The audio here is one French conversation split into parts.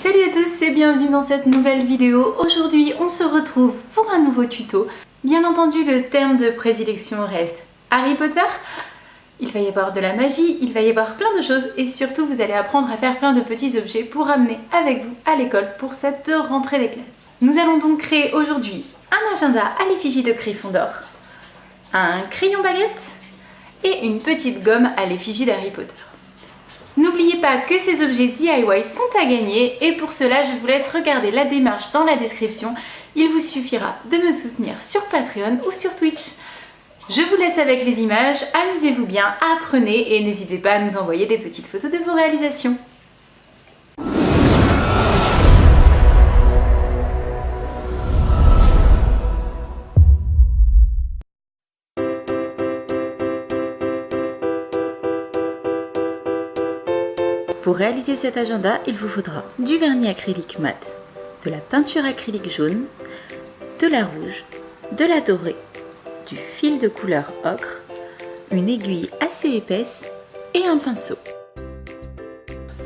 Salut à tous et bienvenue dans cette nouvelle vidéo. Aujourd'hui on se retrouve pour un nouveau tuto. Bien entendu le thème de prédilection reste Harry Potter. Il va y avoir de la magie, il va y avoir plein de choses et surtout vous allez apprendre à faire plein de petits objets pour amener avec vous à l'école pour cette rentrée des classes. Nous allons donc créer aujourd'hui un agenda à l'effigie de Gryffondor, un crayon baguette et une petite gomme à l'effigie d'Harry Potter. N'oubliez pas que ces objets DIY sont à gagner et pour cela je vous laisse regarder la démarche dans la description. Il vous suffira de me soutenir sur Patreon ou sur Twitch. Je vous laisse avec les images, amusez-vous bien, apprenez et n'hésitez pas à nous envoyer des petites photos de vos réalisations. Pour réaliser cet agenda, il vous faudra du vernis acrylique mat, de la peinture acrylique jaune, de la rouge, de la dorée, du fil de couleur ocre, une aiguille assez épaisse et un pinceau.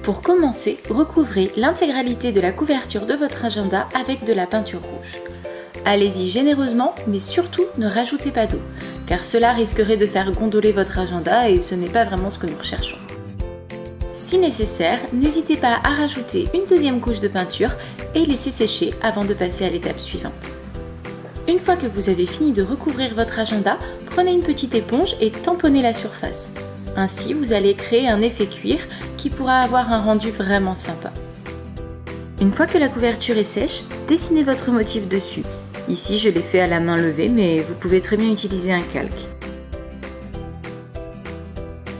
Pour commencer, recouvrez l'intégralité de la couverture de votre agenda avec de la peinture rouge. Allez-y généreusement, mais surtout ne rajoutez pas d'eau, car cela risquerait de faire gondoler votre agenda et ce n'est pas vraiment ce que nous recherchons. Si nécessaire, n'hésitez pas à rajouter une deuxième couche de peinture et laisser sécher avant de passer à l'étape suivante. Une fois que vous avez fini de recouvrir votre agenda, prenez une petite éponge et tamponnez la surface. Ainsi, vous allez créer un effet cuir qui pourra avoir un rendu vraiment sympa. Une fois que la couverture est sèche, dessinez votre motif dessus. Ici, je l'ai fait à la main levée, mais vous pouvez très bien utiliser un calque.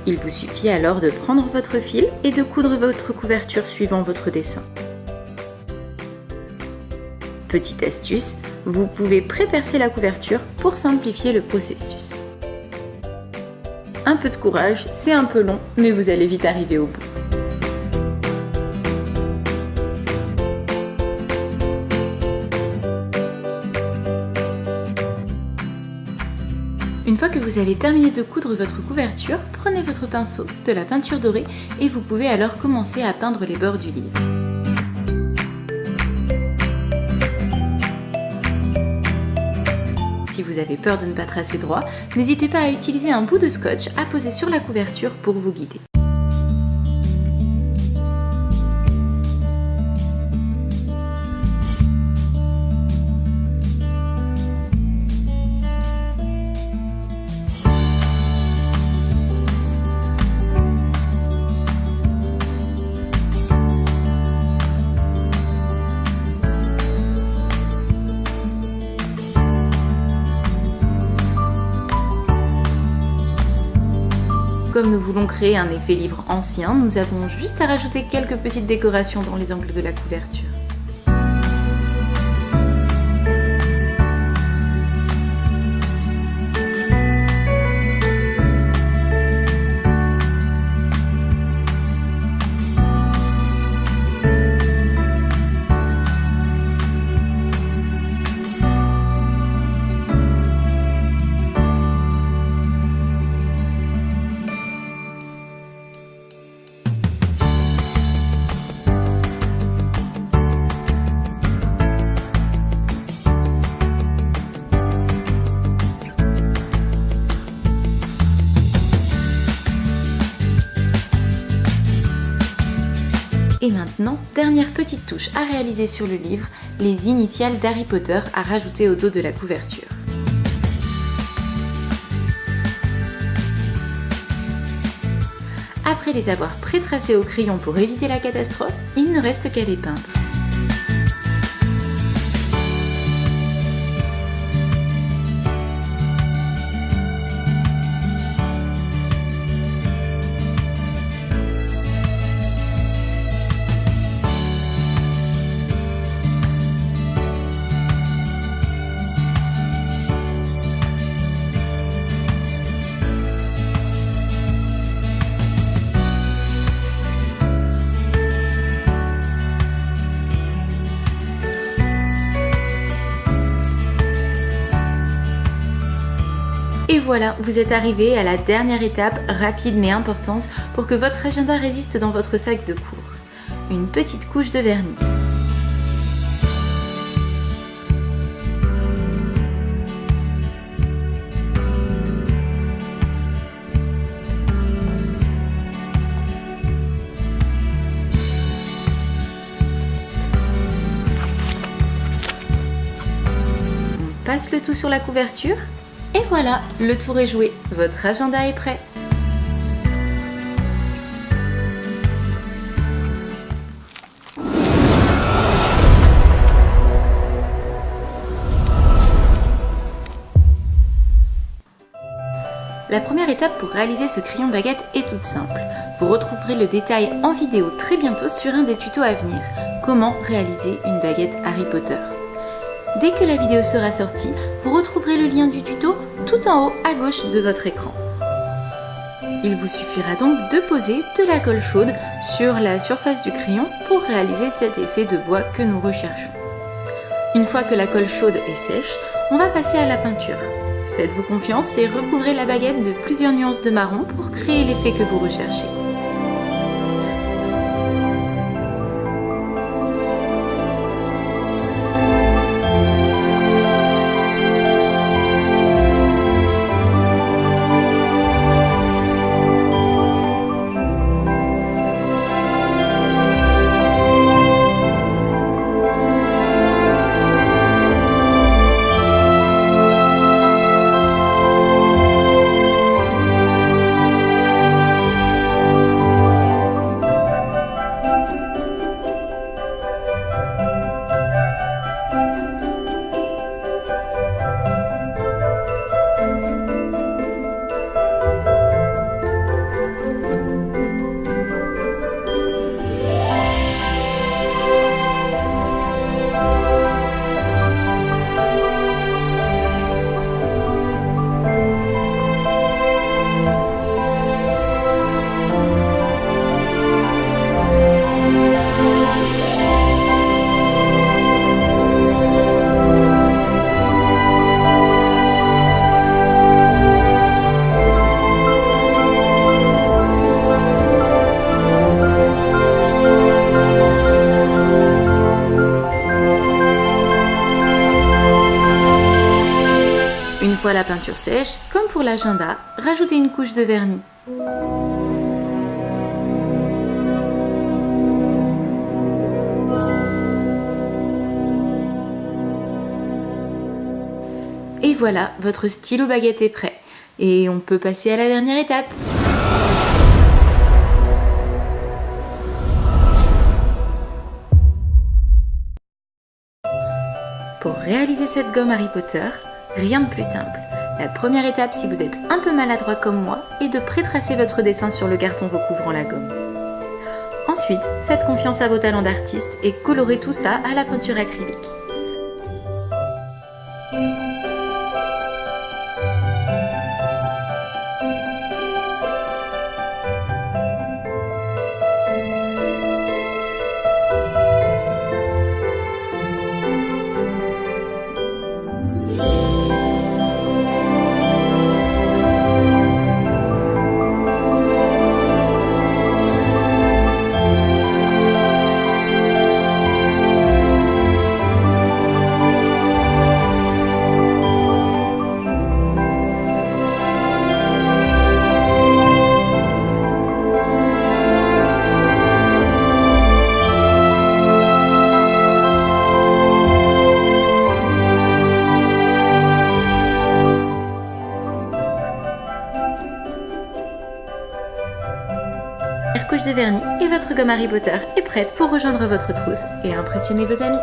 Il vous suffit alors de prendre votre fil et de coudre votre couverture suivant votre dessin. Petite astuce, vous pouvez pré-percer la couverture pour simplifier le processus. Un peu de courage, c'est un peu long, mais vous allez vite arriver au bout. Une fois que vous avez terminé de coudre votre couverture, prenez votre pinceau, de la peinture dorée et vous pouvez alors commencer à peindre les bords du livre. Si vous avez peur de ne pas tracer droit, n'hésitez pas à utiliser un bout de scotch à poser sur la couverture pour vous guider. Comme nous voulons créer un effet livre ancien, nous avons juste à rajouter quelques petites décorations dans les angles de la couverture. Et maintenant, dernière petite touche à réaliser sur le livre, les initiales d'Harry Potter à rajouter au dos de la couverture. Après les avoir pré-tracés au crayon pour éviter la catastrophe, il ne reste qu'à les peindre. Et voilà, vous êtes arrivé à la dernière étape, rapide mais importante, pour que votre agenda résiste dans votre sac de cours. une petite couche de vernis. On passe le tout sur la couverture et voilà, le tour est joué, votre agenda est prêt. La première étape pour réaliser ce crayon baguette est toute simple. Vous retrouverez le détail en vidéo très bientôt sur un des tutos à venir. Comment réaliser une baguette Harry Potter. Dès que la vidéo sera sortie, vous retrouverez le lien du tuto tout en haut à gauche de votre écran. Il vous suffira donc de poser de la colle chaude sur la surface du crayon pour réaliser cet effet de bois que nous recherchons. Une fois que la colle chaude est sèche, on va passer à la peinture. Faites-vous confiance et recouvrez la baguette de plusieurs nuances de marron pour créer l'effet que vous recherchez. Une fois la peinture sèche, comme pour l'agenda, rajoutez une couche de vernis. Et voilà, votre stylo baguette est prêt. Et on peut passer à la dernière étape. Pour réaliser cette gomme Harry Potter, rien de plus simple. La première étape, si vous êtes un peu maladroit comme moi, est de pré-tracer votre dessin sur le carton recouvrant la gomme. Ensuite, faites confiance à vos talents d'artiste et colorez tout ça à la peinture acrylique. Couche de vernis et votre gomme Harry Potter est prête pour rejoindre votre trousse et impressionner vos amis.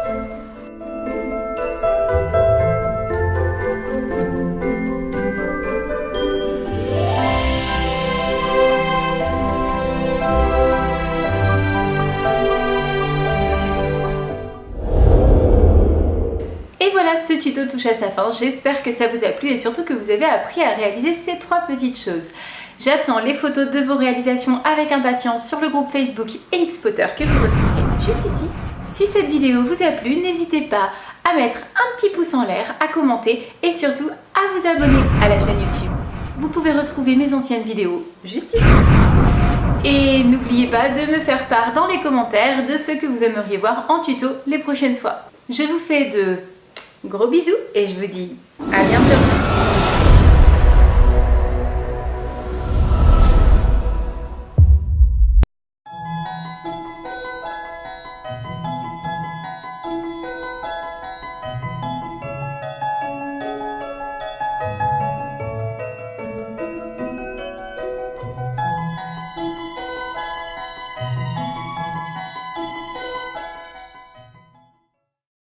Et voilà, ce tuto touche à sa fin. J'espère que ça vous a plu et surtout que vous avez appris à réaliser ces 3 petites choses. J'attends les photos de vos réalisations avec impatience sur le groupe Facebook Elix Potter que vous retrouverez juste ici. Si cette vidéo vous a plu, n'hésitez pas à mettre un petit pouce en l'air, à commenter et surtout à vous abonner à la chaîne YouTube. Vous pouvez retrouver mes anciennes vidéos juste ici. Et n'oubliez pas pas de me faire part dans les commentaires de ce que vous aimeriez voir en tuto les prochaines fois. Je vous fais de gros bisous et je vous dis à bientôt.